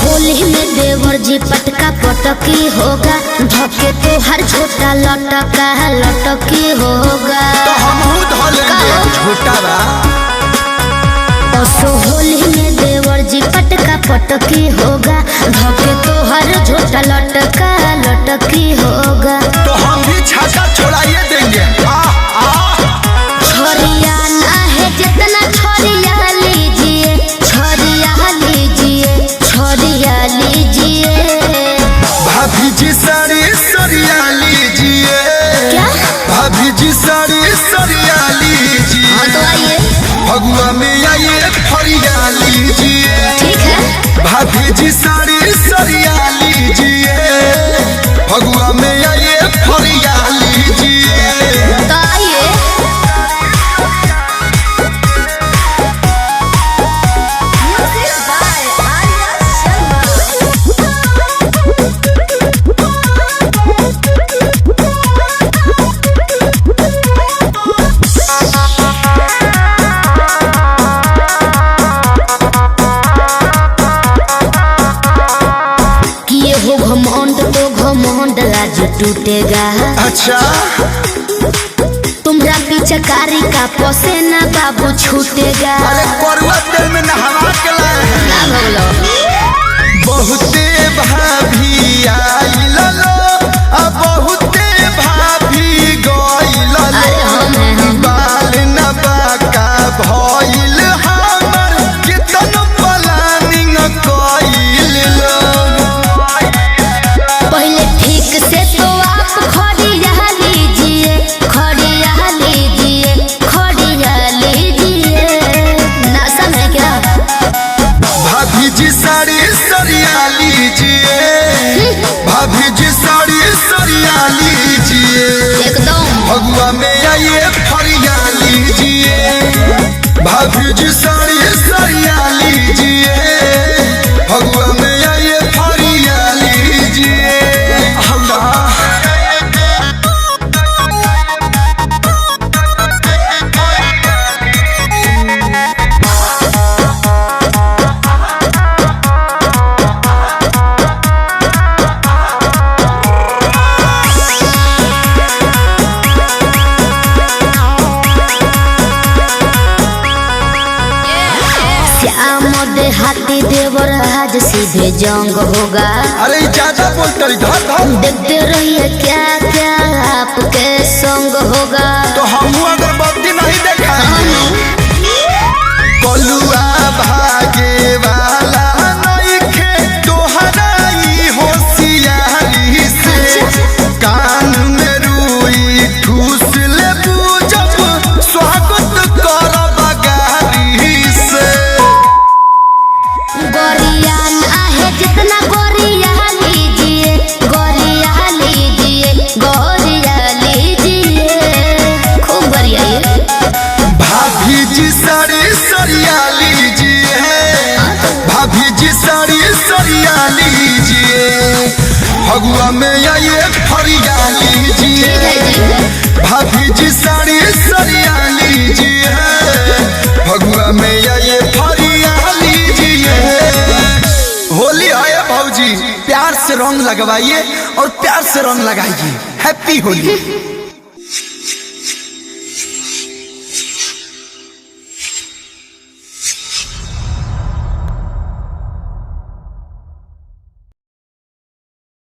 होली में देवर जी पटका पटकी होगा, धके तो हर छोटा लटका लटकी होगा। तो हमहू धलेंगे छोटा बा। होली में देवर जी पटका पटकी होगा, धके तो हर छोटा लटका लटकी होगा। तो हम भी छाता छोड़ाइए देंगे। छोरिया ना है जितना छोरिया लीजिए, छोरिया लीजिए, छोरिया लीजिए। भाभी जी साड़ी सरिया लीजिए। क्या? भाभी जी साड़ी सरिया लीजिए। हाँ तो आइए। फगुआ में आइए फरिया लीजिए। ठीक है। भाभी जी साड़ी सरिया लीजिए। फगुआ में आइए फरिया लीजिए। तो आइए। किए हो घमंड तो घमंड आज टूटेगा। अच्छा तुम्हारा पिचकारी का पसेना बाबू छूटेगा। अरे करुआ तेल में नहवा के लाए हैं। ना भगलो। बहुते भाभी आइल लो, अब बहुते भाभी गइल अरे हम हैं लो। हम। बाल न बाका भइल हमर, कितन प्लानिंग कइल लो। पहले ठीक से तो आप खड़िया लीजिए, खड़िया लीजिए, खड़िया लीजिए। ना समझे क्या? भाभी जी साड़ी सरिया लीजिए। भाभी जी साड़ी सरिया लीजिए। एकदम। फगुआ में आइए फरिया लीजिए। भाभी जी साड़ी सरिया लीजिए। फगुआ में आइए फरिया लीजिए। श्याम देहाती देवर आज सीधे जंग होगा। अरे ज्यादा बोलते धर देखते रहिए क्या क्या आपके संग होगा। तो हम अगरबत्ती नहीं देखाएंगे। कलुआ भागे वाला नइखे तोहरा ई होशियारी से। कान में रुई ठूस ले जब स्वागत करब गारी से। गोरिया ना है जितना गोरिया लीजिए, गोरिया लीजिए, गोरिया लीजिए। खूब गोरिया। भाभी जी साड़ी सरिया लीजिए। भाभी जी साड़ी सरिया लीजिए। फगुआ में आइए फरिया लीजिए। भाभी जी साड़ी सरिया लीजिए। फगुआ में आइए फरिया लीजिए। होली आया भाऊजी, प्यार से रंग लगवाइए और प्यार से रंग लगाइए। हैप्पी होली।